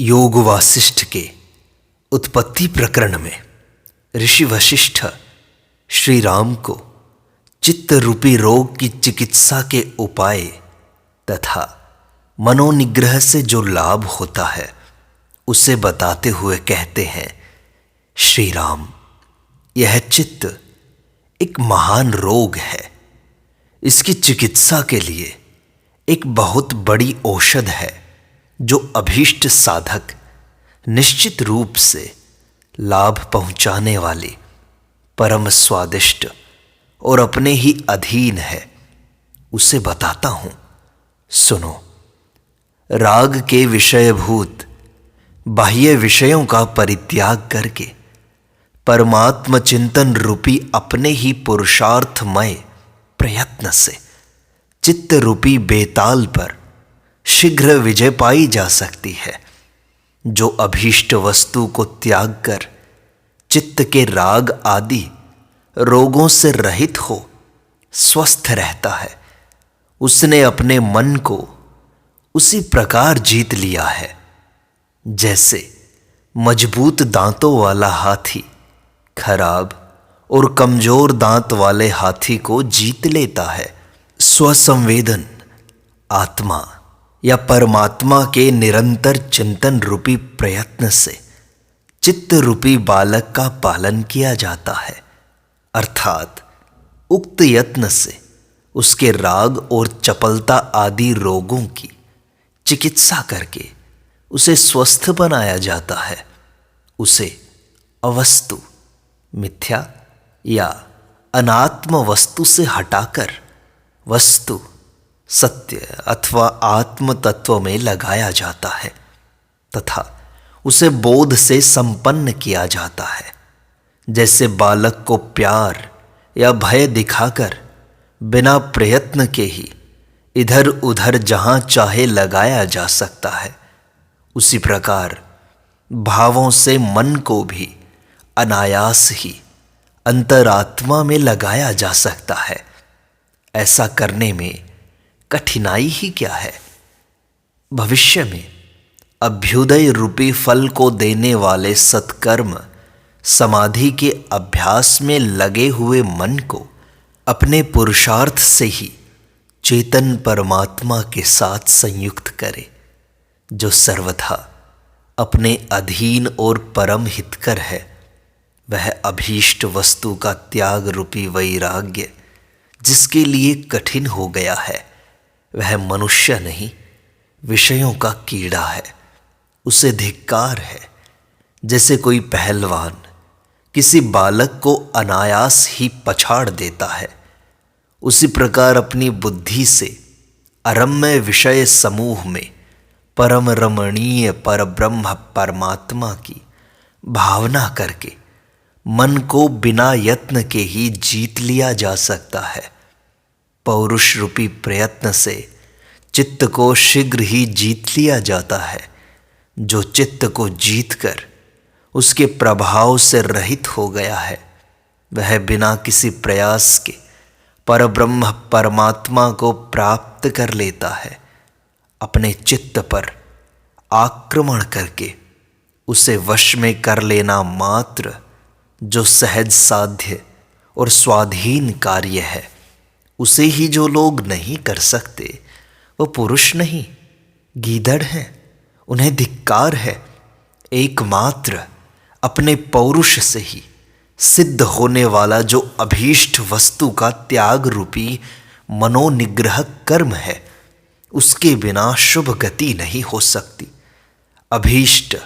योग वासिष्ठ के उत्पत्ति प्रकरण में ऋषि वशिष्ठ श्री राम को चित्त रूपी रोग की चिकित्सा के उपाय तथा मनोनिग्रह से जो लाभ होता है उसे बताते हुए कहते हैं, श्री राम, यह चित्त एक महान रोग है। इसकी चिकित्सा के लिए एक बहुत बड़ी औषध है जो अभीष्ट साधक निश्चित रूप से लाभ पहुंचाने वाली, परम स्वादिष्ट और अपने ही अधीन है, उसे बताता हूं। सुनो। राग के विषयभूत बाह्य विषयों का परित्याग करके परमात्म चिंतन रूपी अपने ही पुरुषार्थमय प्रयत्न से चित्त रूपी बेताल पर शीघ्र विजय पाई जा सकती है। जो अभीष्ट वस्तु को त्याग कर चित्त के राग आदि रोगों से रहित हो स्वस्थ रहता है, उसने अपने मन को उसी प्रकार जीत लिया है जैसे मजबूत दांतों वाला हाथी खराब और कमजोर दांत वाले हाथी को जीत लेता है। स्वसंवेदन आत्मा या परमात्मा के निरंतर चिंतन रूपी प्रयत्न से चित्त रूपी बालक का पालन किया जाता है, अर्थात उक्त यत्न से उसके राग और चपलता आदि रोगों की चिकित्सा करके उसे स्वस्थ बनाया जाता है। उसे अवस्तु, मिथ्या या अनात्म वस्तु से हटाकर वस्तु, सत्य अथवा आत्म तत्व में लगाया जाता है तथा उसे बोध से संपन्न किया जाता है। जैसे बालक को प्यार या भय दिखाकर बिना प्रयत्न के ही इधर उधर जहां चाहे लगाया जा सकता है, उसी प्रकार भावों से मन को भी अनायास ही अंतरात्मा में लगाया जा सकता है। ऐसा करने में कठिनाई ही क्या है। भविष्य में अभ्युदय रूपी फल को देने वाले सत्कर्म समाधि के अभ्यास में लगे हुए मन को अपने पुरुषार्थ से ही चेतन परमात्मा के साथ संयुक्त करे, जो सर्वथा अपने अधीन और परम हितकर है। वह अभीष्ट वस्तु का त्याग रूपी वैराग्य जिसके लिए कठिन हो गया है, वह मनुष्य नहीं विषयों का कीड़ा है। उसे धिक्कार है। जैसे कोई पहलवान किसी बालक को अनायास ही पछाड़ देता है, उसी प्रकार अपनी बुद्धि से अरम्य विषय समूह में परम रमणीय परब्रह्म परमात्मा की भावना करके मन को बिना यत्न के ही जीत लिया जा सकता है। पौरुष रूपी प्रयत्न से चित्त को शीघ्र ही जीत लिया जाता है। जो चित्त को जीतकर उसके प्रभाव से रहित हो गया है, वह बिना किसी प्रयास के परब्रह्म परमात्मा को प्राप्त कर लेता है। अपने चित्त पर आक्रमण करके उसे वश में कर लेना मात्र जो सहज साध्य और स्वाधीन कार्य है, उसे ही जो लोग नहीं कर सकते वो पुरुष नहीं गीदड़ हैं। उन्हें धिक्कार है। एकमात्र अपने पौरुष से ही सिद्ध होने वाला जो अभीष्ट वस्तु का त्याग रूपी मनोनिग्रह कर्म है, उसके बिना शुभ गति नहीं हो सकती। अभीष्ट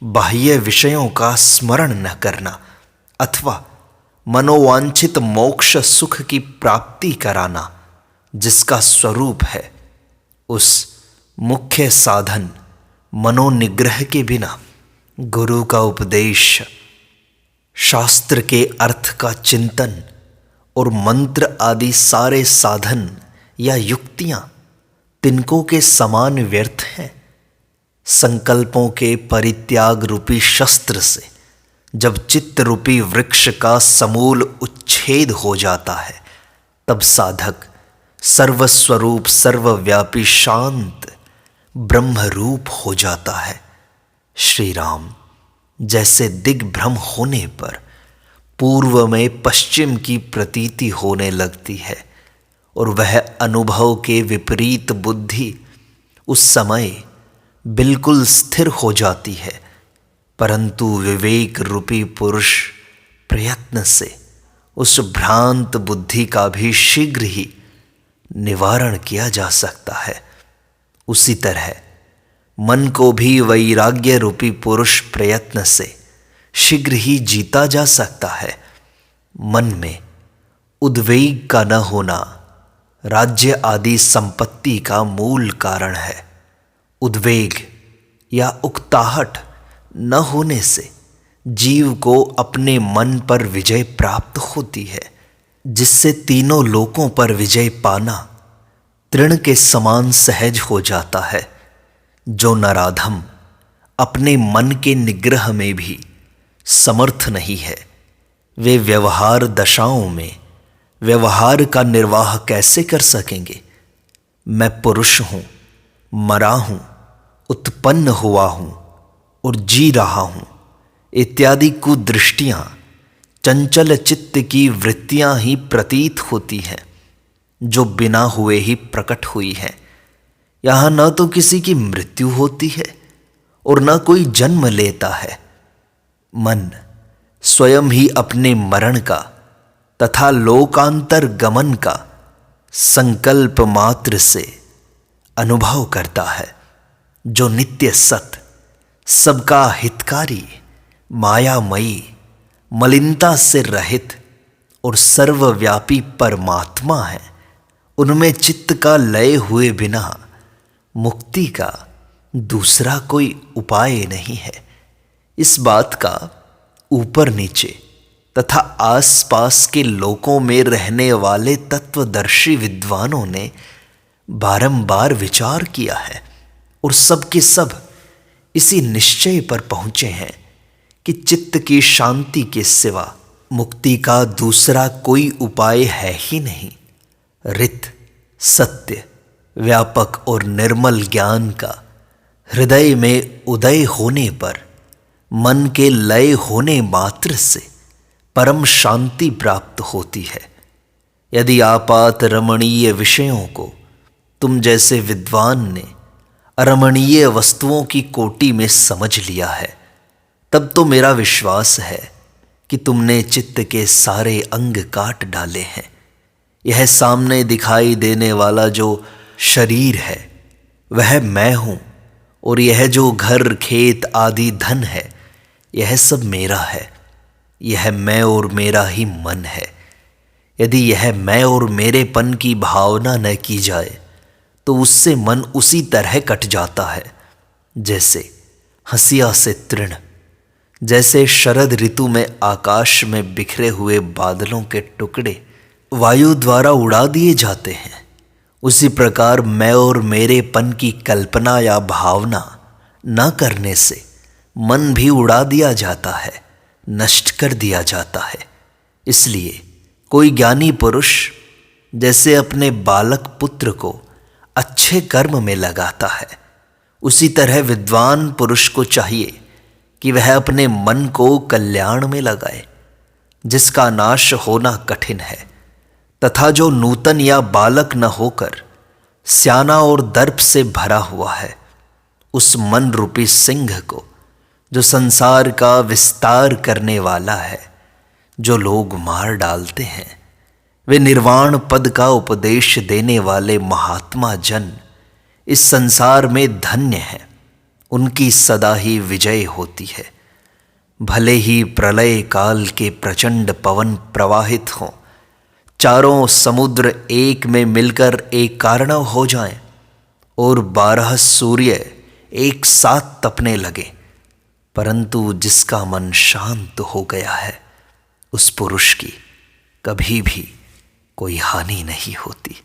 बाह्य विषयों का स्मरण न करना अथवा मनोवांछित मोक्ष सुख की प्राप्ति कराना जिसका स्वरूप है, उस मुख्य साधन मनोनिग्रह के बिना गुरु का उपदेश, शास्त्र के अर्थ का चिंतन और मंत्र आदि सारे साधन या युक्तियां तिनकों के समान व्यर्थ हैं। संकल्पों के परित्याग रूपी शस्त्र से जब चित्त रूपी वृक्ष का समूल उच्छेद हो जाता है, तब साधक सर्वस्वरूप सर्वव्यापी शांत ब्रह्म रूप हो जाता है। श्री राम जैसे दिग्भ्रम होने पर पूर्व में पश्चिम की प्रतीति होने लगती है और वह अनुभव के विपरीत बुद्धि उस समय बिल्कुल स्थिर हो जाती है, परंतु विवेक रूपी पुरुष प्रयत्न से उस भ्रांत बुद्धि का भी शीघ्र ही निवारण किया जा सकता है। उसी तरह मन को भी वैराग्य रूपी पुरुष प्रयत्न से शीघ्र ही जीता जा सकता है। मन में उद्वेग का न होना राज्य आदि संपत्ति का मूल कारण है। उद्वेग या उकताहट न होने से जीव को अपने मन पर विजय प्राप्त होती है, जिससे तीनों लोकों पर विजय पाना तृण के समान सहज हो जाता है। जो नराधम अपने मन के निग्रह में भी समर्थ नहीं है, वे व्यवहार दशाओं में व्यवहार का निर्वाह कैसे कर सकेंगे। मैं पुरुष हूँ, मरा हूँ, उत्पन्न हुआ हूँ और जी रहा हूँ इत्यादि कुदृष्टियाँ चंचल चित्त की वृत्तियाँ ही प्रतीत होती हैं, जो बिना हुए ही प्रकट हुई हैं। यहाँ न तो किसी की मृत्यु होती है और न कोई जन्म लेता है। मन स्वयं ही अपने मरण का तथा लोकांतर गमन का संकल्प मात्र से अनुभव करता है। जो नित्य सत, सबका हितकारी, मायामयी, मलिनता से रहित और सर्वव्यापी परमात्मा है, उनमें चित्त का लय हुए बिना मुक्ति का दूसरा कोई उपाय नहीं है। इस बात का ऊपर नीचे तथा आसपास के लोकों में रहने वाले तत्वदर्शी विद्वानों ने बारंबार विचार किया है और सब के सब इसी निश्चय पर पहुंचे हैं कि चित्त की शांति के सिवा मुक्ति का दूसरा कोई उपाय है ही नहीं। रित, सत्य, व्यापक और निर्मल ज्ञान का हृदय में उदय होने पर मन के लय होने मात्र से परम शांति प्राप्त होती है। यदि आपात रमणीय विषयों को तुम जैसे विद्वान ने अरमणीय वस्तुओं की कोटि में समझ लिया है, तब तो मेरा विश्वास है कि तुमने चित्त के सारे अंग काट डाले हैं। यह सामने दिखाई देने वाला जो शरीर है वह मैं हूँ, और यह जो घर खेत आदि धन है यह सब मेरा है। यह मैं और मेरा ही मन है। यदि यह मैं और मेरेपन की भावना न की जाए तो उससे मन उसी तरह कट जाता है जैसे हंसिया से तृण, जैसे शरद ऋतु में आकाश में बिखरे हुए बादलों के टुकड़े वायु द्वारा उड़ा दिए जाते हैं। उसी प्रकार मैं और मेरेपन की कल्पना या भावना न करने से मन भी उड़ा दिया जाता है, नष्ट कर दिया जाता है। इसलिए कोई ज्ञानी पुरुष जैसे अपने बालक पुत्र को अच्छे कर्म में लगाता है, उसी तरह विद्वान पुरुष को चाहिए कि वह अपने मन को कल्याण में लगाए, जिसका नाश होना कठिन है, तथा जो नूतन या बालक न होकर स्याना और दर्प से भरा हुआ है, उस मन रूपी सिंह को जो संसार का विस्तार करने वाला है, जो लोग मार डालते हैं। वे निर्वाण पद का उपदेश देने वाले महात्मा जन इस संसार में धन्य हैं। उनकी सदा ही विजय होती है। भले ही प्रलय काल के प्रचंड पवन प्रवाहित हों, चारों समुद्र एक में मिलकर एक कारणव हो जाएं और 12 सूर्य एक साथ तपने लगे, परंतु जिसका मन शांत हो गया है उस पुरुष की कभी भी कोई हानि नहीं होती।